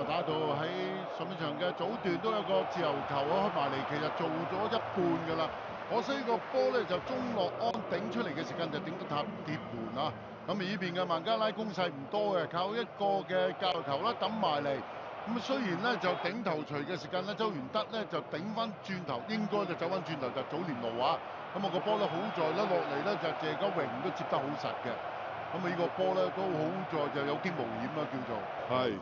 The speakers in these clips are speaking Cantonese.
啊，打到喺上半場嘅早段都有個自由球啊開埋嚟，其實做咗一半㗎啦。可惜個波咧就中樂安頂出嚟嘅時間就頂得塔鐵門啊！咁而呢邊嘅孟加拉攻勢唔多嘅，靠一個嘅教球啦揼埋嚟。咁雖然咧就頂頭錘嘅時間咧，周元德咧就頂翻轉頭，應該就走翻轉頭就早連路啊！咁我個波咧好在咧落嚟咧就謝家榮都接得好實嘅。咁啊呢個波咧都好在就有驚無險啦，叫做係。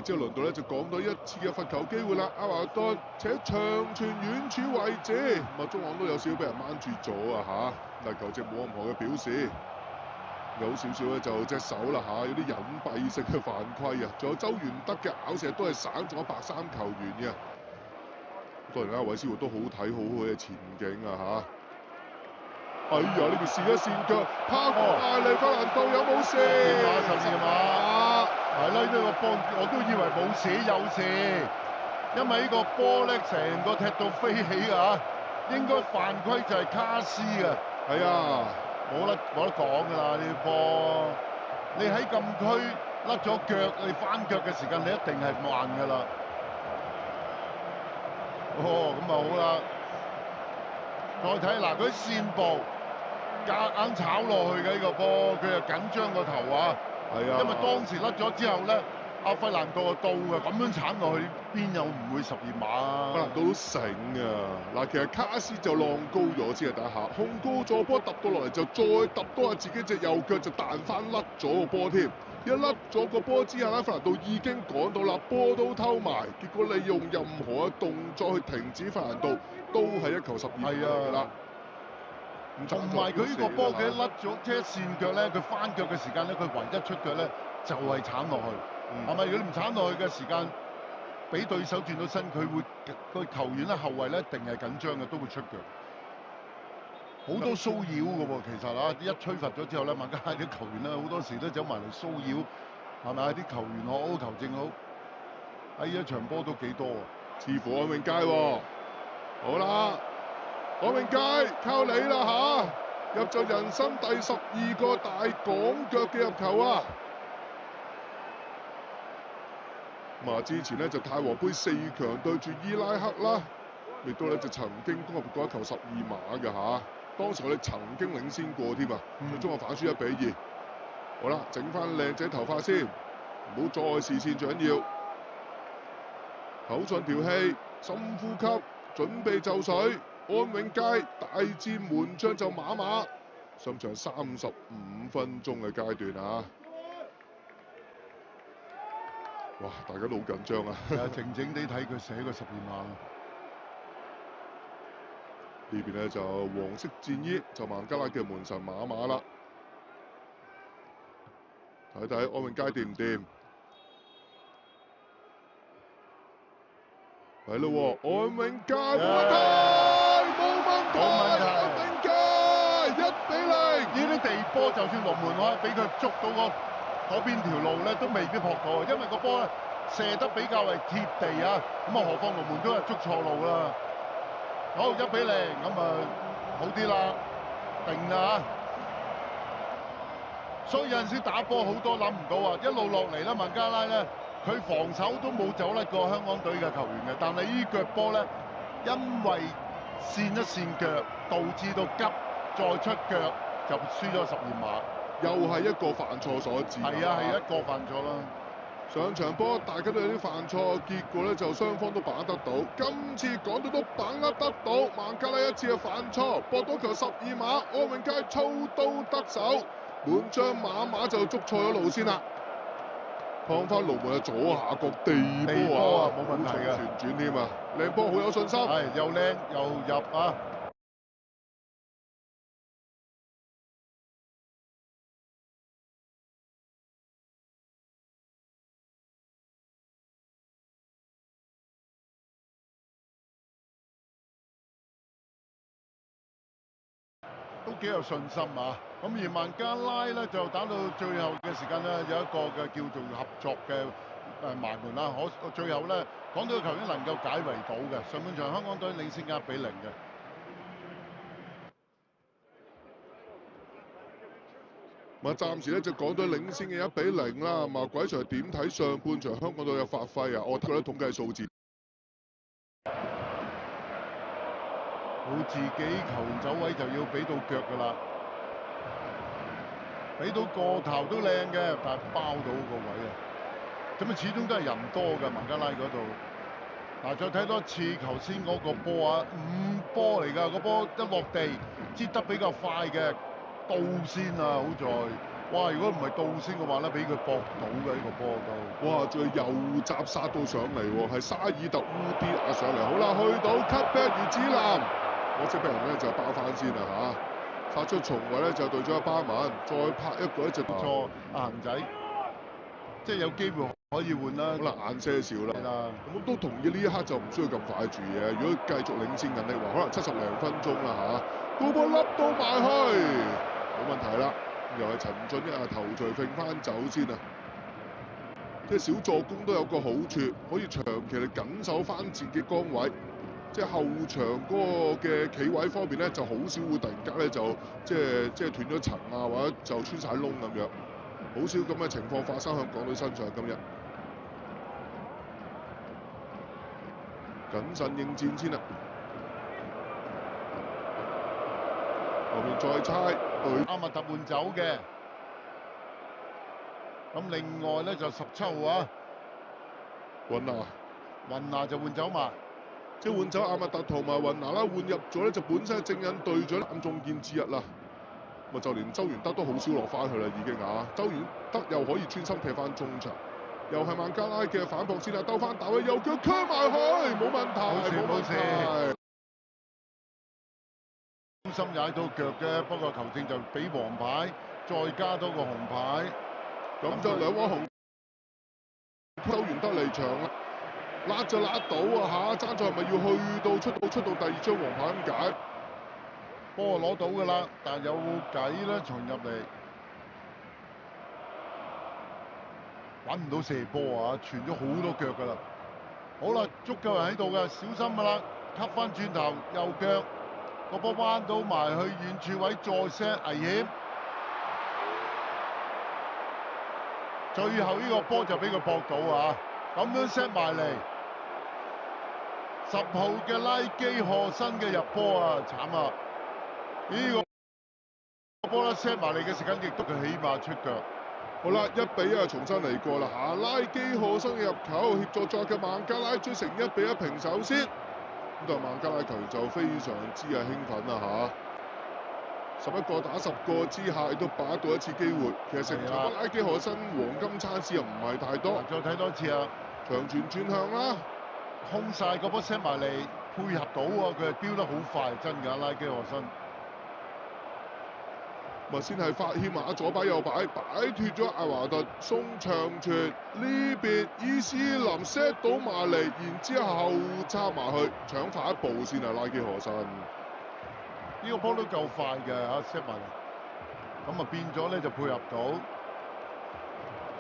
之後輪到咧就講到一次嘅罰球機會啦，阿華頓且長傳遠處位置，中網都有少少俾人掹住咗啊嚇，但係球證冇任何嘅表示，有少少咧就隻手啦嚇，有啲隱蔽式嘅犯規啊，仲有周元德嘅咬射都係省咗白衫球員嘅。當然啦，韋斯活都好睇好佢嘅前景啊嚇。哎呀！呢邊跣一跣腳，拋過艾利法蘭道有冇事？十碼，係啦，呢個波我都以為冇事有事，因為呢個波咧成個踢到飛起啊！應該犯規就係卡斯啊，係啊，冇得講㗎啦呢啲波，你喺禁區甩咗腳，你翻腳嘅時間你一定係慢㗎啦。哦，咁啊好啦，再睇嗱佢線步。夾硬炒落去嘅呢個波，佢又緊張個頭啊！係啊，因為當時甩咗之後咧，阿費蘭道就到嘅，咁樣鏟落去邊有唔會12碼啊？費蘭道都醒啊！嗱，其實卡斯就浪高咗先啊，第一下控高咗波揼到落嚟就再揼多下自己隻右腳就彈翻甩咗個波添，一甩咗個波之後咧，費蘭道已經趕到啦，波都偷埋，結果你用任何嘅動作去停止費蘭道，都係一球12碼㗎啦。同埋佢呢個波佢甩咗即係一線腳咧，佢翻腳嘅時間咧，佢唯一出腳咧就係鏟落去，係咪？如果你唔鏟落去嘅時間，俾對手轉到身，佢會個球員咧後衞咧一定係緊張嘅，都會出腳。好多騷擾嘅喎，其實啊，一吹罰咗之後咧，孟加拉啲球員咧好多時都走埋嚟騷擾，係咪啊？啲球員好，球證好，喺一場波都幾多啊！似乎安永佳喎，好啦。安永佳靠你啦嚇，入咗人生第12個大港腳嘅入球啊！之前咧就太和杯4強對住伊拉克啦，亦都咧就曾經攻入過一球12碼嘅嚇，當時我哋曾經領先過添啊，最終反輸1比2。好啦，整翻靚仔頭髮先，唔好再視線最緊要，口上調氣，深呼吸，準備就緒。安永佳大戰門將就馬，上場35分鐘嘅階段啊！哇，大家都好緊張啊！靜靜地睇佢寫個12碼。呢邊咧就黃色戰衣就孟加拉嘅門神馬啦，睇睇安永佳掂唔掂？係咯，安永佳冇問題，安永佳1比0。呢啲地波就算龍門可以俾佢捉到嗰邊條路咧，都未必撲到，因為個波咧射得比較係貼地啊。咁何況龍門都係捉錯路啦。好1比0，咁好啲啦，定啦。所以有陣時打波好多諗唔到啊，一路落嚟咧，孟加拉咧。佢防守都冇走甩過香港隊嘅球員嘅，但係呢腳波咧，因為跣一跣腳，導致到急再出腳就輸咗12碼，又係一個犯錯所致。係啊，係一個犯錯啦。上場波大家都有啲犯錯，結果咧就雙方都把握得到。今次港隊都把握得到，孟加拉一次嘅犯錯，博到球12碼，安永佳操刀得手，門將馬就捉錯咗路先啦。放翻龍門嘅左下角地波啊，冇問題嘅，旋轉添啊，靚波好有信心，係又靚又入啊！都幾有信心啊！咁而孟加拉咧就打到最後嘅時間咧，有一個嘅叫做合作嘅埋門啦。最後咧，港隊嘅球員能夠解圍到嘅。上半場香港隊領先1比0嘅。咁暫時咧就港隊領先嘅1-0啦。咁鬼才點睇上半場香港隊嘅發揮啊？我睇嗰啲統計數字，好自己球走位就要俾到腳㗎啦，俾到個頭都靚嘅，但係包到個位啊！咁啊，始終都係人多嘅孟加拉嗰度。嗱，再睇多一次頭先嗰個波啊，5波嚟㗎，個波一落地接得比較快嘅，倒先啊！好在，哇！如果唔係倒先嘅話咧，俾佢搏到嘅呢個波都。哇！仲係右閘殺到上嚟喎，係沙爾特烏啲啊上嚟，好啦，去到 cutback 魚子南，可惜俾人咧就爆翻先啦嚇，發出重圍咧就對咗一巴文，再拍一個咧就唔錯，阿恒仔，即係有機會可以換啦。可能晏些少啦。咁都同意呢一刻就唔需要咁快住嘅。如果繼續領先緊的話，可能70零分鐘啦嚇。高波笠到埋去，冇問題啦。又係陳俊一頭槌揈翻走先啊！即係小助攻都有個好處，可以長期嚟緊守翻自己崗位。即係後場嗰個嘅企位方面咧，就好少會突然間咧就即係斷咗層啊，或者就穿晒窿咁樣，好少咁嘅情況發生喺港隊身上今日。謹慎應戰先啦，後面再猜阿密特換走嘅，咁另外咧就17號啊，雲拿就換走埋。即係換走阿密特同埋雲拿啦，換入咗咧就本身係正印隊長藍中堅之一啦。咁就連周元德都好少落翻去啦，已經啊！周元德又可以專心踢翻中場，又係孟加拉嘅反撲先啊，兜翻大位右腳推埋去，冇問題，冇問題。中心踩到腳嘅，不過球證就俾黃牌，再加多個紅牌，咁就兩黃紅。周元德離場啦。甩就甩到啊嚇！爭在係咪要去到出到第2張黃牌咁解？波攞到㗎啦，但有計咧傳入嚟，揾唔到射波啊！傳咗好多腳㗎啦。好啦，足夠人喺度嘅，小心㗎啦，吸翻轉頭右腳，個波彎到埋去遠處位再 set 危險。最後呢個波就俾佢搏到啊！咁樣 set 埋嚟。10號嘅拉基賀新嘅入波啊，慘啊！呢個波咧 set 埋嚟嘅時間，亦都佢起碼出腳。好啦，1-1重新嚟過啦嚇，拉基賀新嘅入球協助作嘅孟加拉追成1-1平手先。咁但係孟加拉球員就非常之興奮啊嚇！11個打10個之下，亦都把握到一次機會。其實成場拉基賀新黃金餐次又唔係太多。再睇多次啊！長傳轉向啦。空晒個波 set 埋嚟，配合到喎，佢係飆得好快，真㗎拉基賀新。咪先係法希馬左擺右擺，擺脫咗艾華頓，送長傳呢邊伊斯林 set 到埋嚟，然之後插埋去，搶快一步先啊！拉基賀新呢個波都夠快嘅嚇 set 埋嚟，咁啊變咗咧就配合到。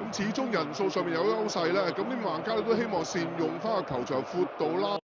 咁始終人數上面有優勢咧，咁啲孟加拉都希望善用翻個球場闊度啦。